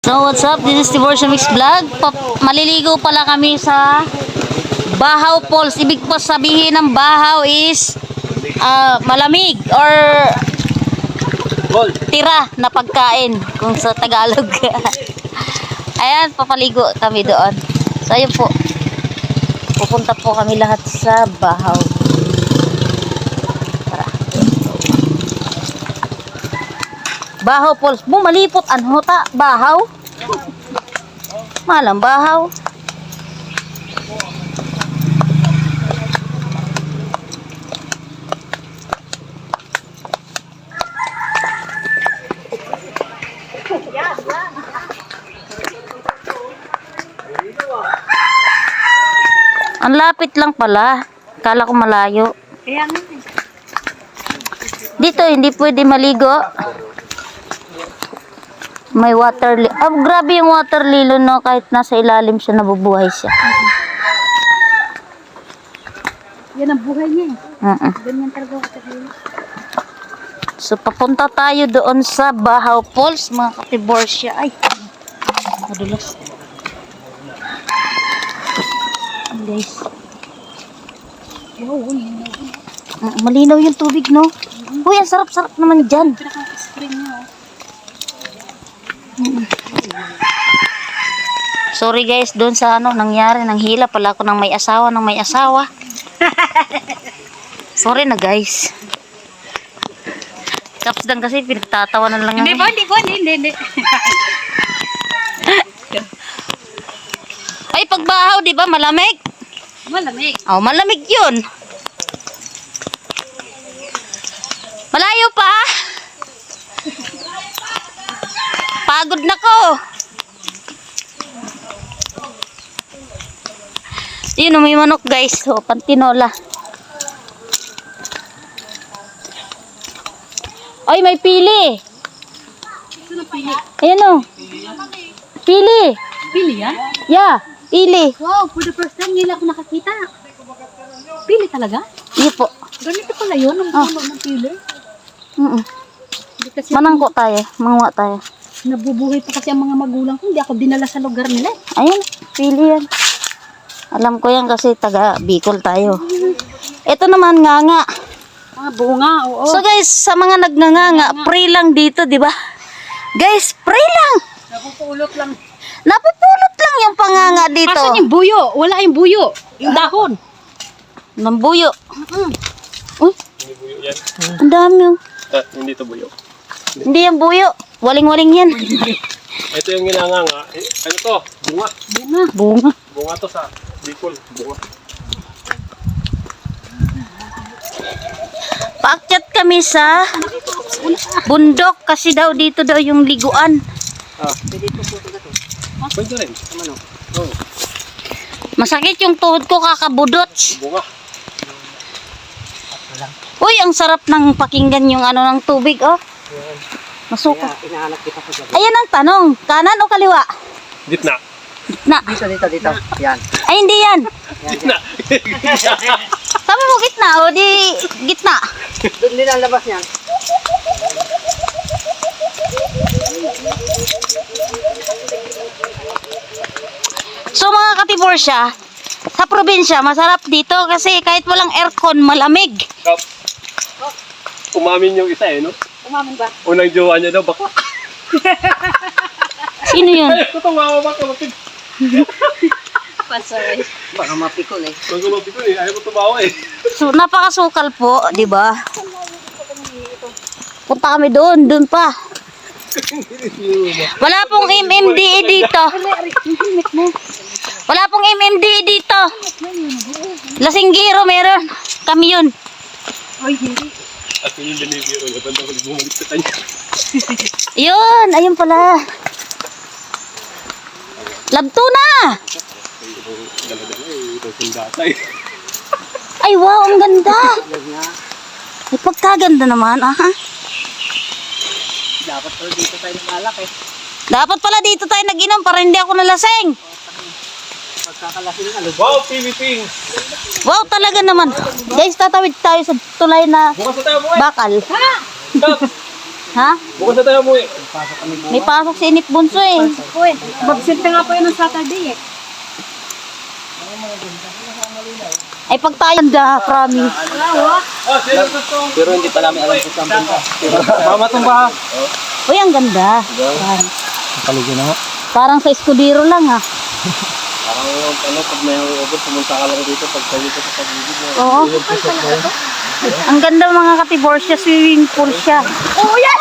So what's up? This is the Version Mix Vlog. Maliligo pala kami sa Bahaw Falls. Ibig po sabihin ng Bahaw is malamig or tira na pagkain kung sa Tagalog. Ayan, papaligo kami doon. So ayun po. Pupunta po kami lahat sa Bahaw. Bahaw Falls. Malipot ano ta? Bahaw? Malang Bahaw. Ang lapit lang pala. Kala ko malayo. Dito hindi pwede maligo. May water lily. Grabe yung water lily, no? Kahit nasa ilalim siya, nabubuhay siya. Yan ang buhay niya eh. Ganyan talaga water lily. So, papunta tayo doon sa Bahaw Falls, mga katiborsya. Ay, madulas. Guys. Wow, Malinaw yung tubig, no? Uy, ang sarap-sarap naman dyan. spring niya oh. Sorry guys, doon sa nangyari, nang hila pala ako ng may asawa. Sorry na guys. Caps lang kasi, pinagtatawanan lang. Hindi. Ay, pagbahaw, di ba? Malamig? Malamig. Oh, malamig yun. Malayo pa. Pagod na ko. Yun, may manok guys. So, pantinola. Ay, may pili. Sino pili? Ayan o. Pili. Pili yan? Yeah, pili. Wow, for the first time nila ako nakakita. Pili talaga? Iya po. Ganito pala yun, ang puno ng pili. Hindi kasi Manangko tayo. Manguha tayo. nabubuhay pa kasi ang mga magulang ko. Hindi ako dinala sa lugar nila eh. Ayan, pili yan. Alam ko yan kasi taga Bicol tayo. Ito naman nganga. Bunga, oo. So guys, sa mga nagnanganga, pray lang dito, di ba? Guys, pray lang. Napupulot lang. Napupulot lang yung panganga dito. Asan yung buyo? Wala yung buyo. Yung dahon. Ng buyo. Uy, ang dami yung. Hindi to buyo. Hindi yung buyo. Waling-waling yan. Ito yung ginanganga. Ano to? Bunga. Bunga. Bunga to sa Bicol. Bunga. Paakyat kami sa bundok kasi daw dito daw yung liguan. Pwede rin. Oh. Masakit yung tuhod ko kakabudot. Bunga. Uy, ang sarap ng pakinggan yung ng tubig, oh. Masuka. Ayan ang tanong, kanan o kaliwa? Gitna. Gitna. Dito. Yan. Ay, hindi yan. Gitna. Sabi mo gitna o di gitna. Doon din ang labas niyan. So mga katiborsya, sa probinsya, masarap dito kasi kahit walang aircon, malamig. Kap. Umamin yung isa eh, no? Umamin ba? Unang jowa niya daw, bakla. Sino yun? Ay, ito tumawa ba? Kamapig. Sorry. Baka mapikon eh. Magkamapig ko eh. Ayaw mo tumawa eh. So, napakasukal po, di ba? Punta kami doon pa. Wala pong MMDA dito. Wala pong MMDA dito. Lasinggiro meron. Kami yun. Ay, hindi. At yun yung binibiro niya. Tanda ko bumalik sa kanya. Yun, ayun pala. Labto na. Dala-dala eh. Ito yung datay. Ay, wow, ang ganda. Ay, pagkaganda naman, aha. Dapat pala dito tayo nag-alak eh. Dapat pala dito tayo nag-inom para hindi ako nalasing. Pagkakalasing alog. Wow, Philippines! Wow, talaga naman. Guys, tatawid tayo sa tulay na Bukas na tayo, bukas! bakal. Stop! Ha? Bukas na tayo umuwi. May pasok si Init Bunso eh. Uy, babsente nga po yun ng Saturday eh. Ay pag tayo ganda, promise. Oh, sino gusto? Pero hindi pa namin alam kung saan punta. Mama tumba. Uy, ang ganda. Promise. Paligid na nga. Parang sa Escudero lang ah. Parang ano, pag may hangover, pumunta ka lang dito, pag tayo ka sa pag-ibig mo. Oo. Ang ganda mga katiborsya, swimming pool siya. Oo, yan!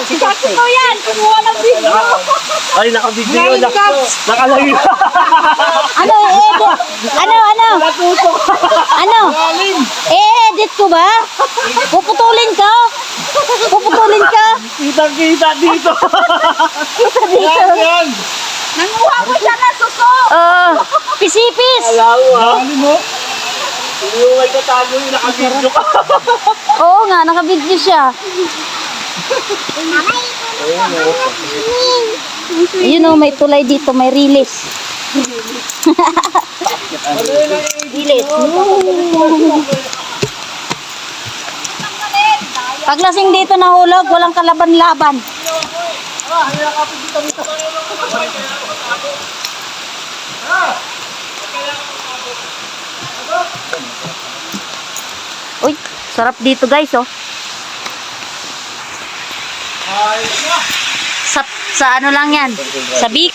Si Jackie ko yan! Kumuha ng video! Ay, naka-video yun. Nine cups! Nakalagay. Ano, i-edit? Ano? Ano? I-edit ko ba? Puputulin ka? Puputulin ka? Kita dito. Kita dito. Yan. Nanguha ko siya ng suso! Oh, pisipis. Alam mo, ha? Yung may katago yung naka-video ka. Oo nga, naka-video siya. Yun o, may tulay dito, may release. Release. Paglasing dito nahulog, walang kalaban-laban. Uy, sarap dito guys oh. Sa ano lang yan? Sa beach.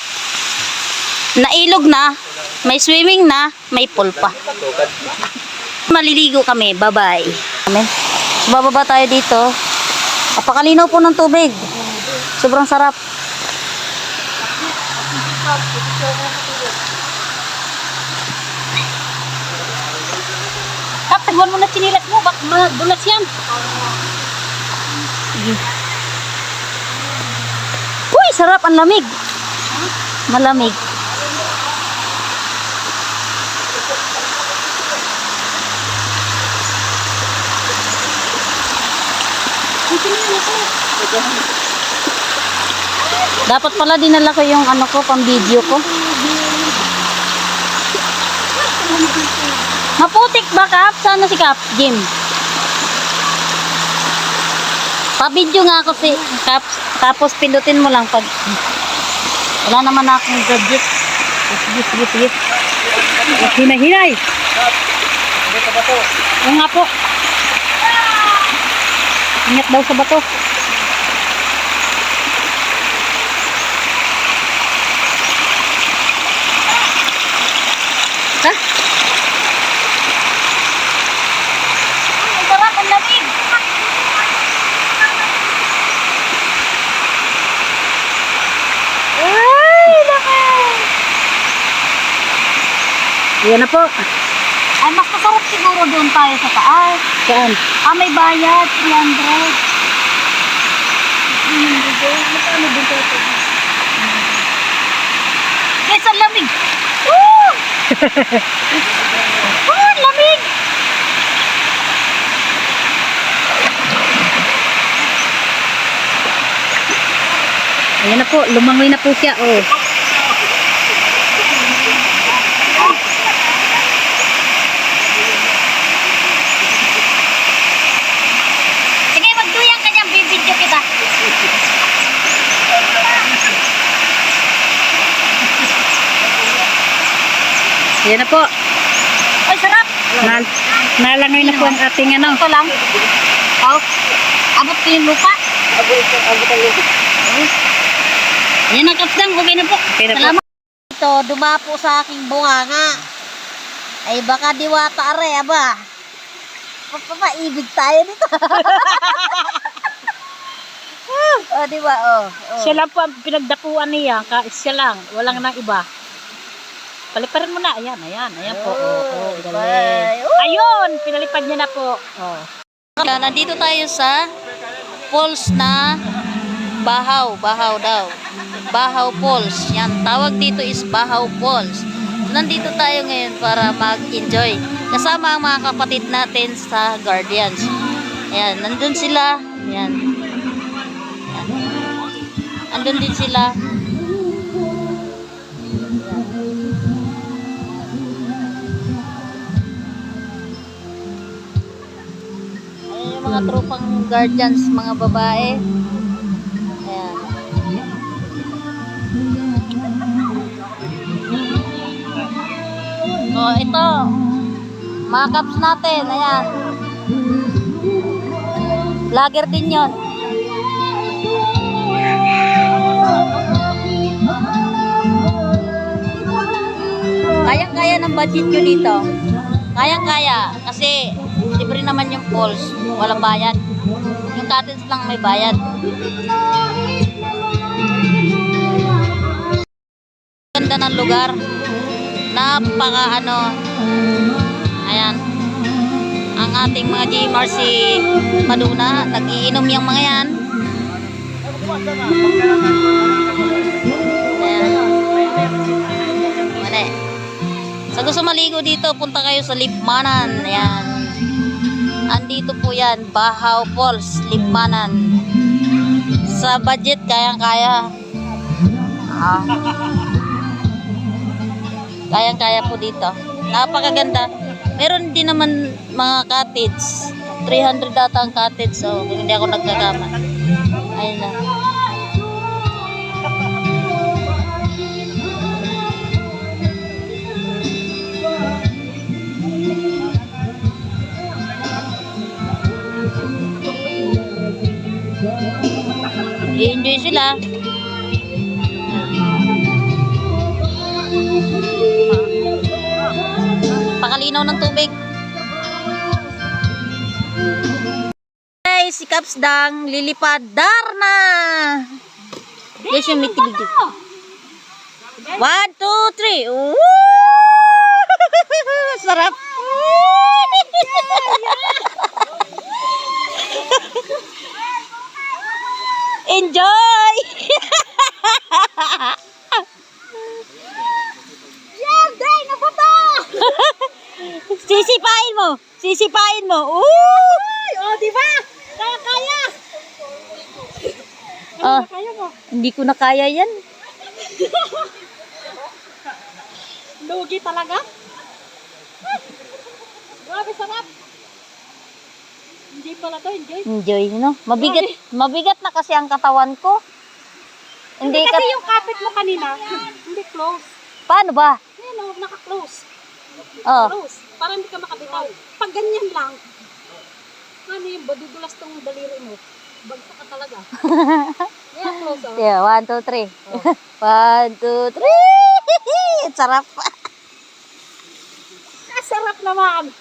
Nailog na, may swimming na, may pool pa. Maliligo kami, bye-bye. So, bababa tayo dito. Napakalinaw po ng tubig. Sobrang sarap. Tagwan mo na chinilas mo, bak madulas yan. Sige. Uy, sarap, ang lamig. Malamig. Dapat pala dinala ko yung ano ko, pang video ko. Maputik ba, Kap? Sana si Kap? Jim. Pa-video nga ako si Kap. Tapos pindutin mo lang pag wala naman akong gadget. Sige. Hinay. Yung nga po. Ingat daw sa bato. Ha? Ang sarap, ang lamig. Ay, laki. Yan na po. Ay, mas masarap siguro doon tayo sa taas. Saan? May bayad, 300. Magkano doon tayo? Guys, ang lamig. Woo! Oh, lamig. Ayan na po, lumangoy na po siya. Oh. Sige, magduyang ka niyan, bibidyo kita. Ayan na po. Ay, sarap. Nalangoy na po ang ating ano. Ito lang. Oh, abot ko yung lupa. Abot ang lupa. Ayan ang kapsang, okay na po. Okay na salamat. Po. Ito, dumapo sa aking bunganga. Ay baka diwata are, aba. Papaibig tayo dito. Oh, di ba? Oh. Siya lang po ang pinagdapuan niya. Siya lang. Walang nang iba. Paliparin mo na. Ayan po. Galing. Ayun, pinalipad niya na po. Nandito tayo sa falls na Bahaw daw. Bahaw Falls. Yan, tawag dito is Bahaw Falls. Nandito tayo ngayon para mag-enjoy. Kasama ang mga kapatid natin sa Guardians. Ayan, nandun sila. Ayan. Andun din sila. Ayan yung mga mga tropang guardians, mga babae. Ayan. Oh, ito. Mga caps natin. Ayan. Vlogger din yon. Kayang-kaya ng budget nyo dito. Kayang-kaya. Kasi libre naman yung falls. Walang bayad. Yung cottage lang may bayad. Ganda ng lugar. Napaka ano. Ayan. Ang ating mga GMR si Maduna. Nag-iinom yung mga yan. Ayan. Mali. Sa gusto maligo dito, punta kayo sa Libmanan. Ayan. Andito po yan. Bahaw Falls, Libmanan. Sa budget, kayang-kaya. Kayang-kaya po dito. Napakaganda. Meron din naman mga cottage. 300 data ang cottage. So, hindi ako nagkakama. Ayun na. I-enjoy sila. Pakalinaw ng tubig. Guys, si Kapsdang lilipad Darna. Guys, yung may tibig dito. 1, 2, 3. Woo! Sarap. Enjoy! Yan, day, napunta! Sisipain mo! Sisipain mo! Oh, di ba? Kaya! Kaya mo? Hindi ko na kaya yan. Lugi talaga. Grabe sarap. Hindi pala to, enjoy. Enjoy, no? Mabigat na kasi ang katawan ko. Hindi kasi yung kapit mo kanina, hindi close. Paano ba? Ayan o, naka-close. Oh. Close. Para hindi ka makabitaw. Pag ganyan lang, ano yung badudulas tong daliri mo? Bagsak ka talaga. Yeah, close o. Yeah, 1, 2, 3. 1, 2, 3. Sarap. Sarap naman.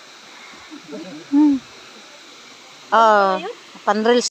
Oh, pan-reels.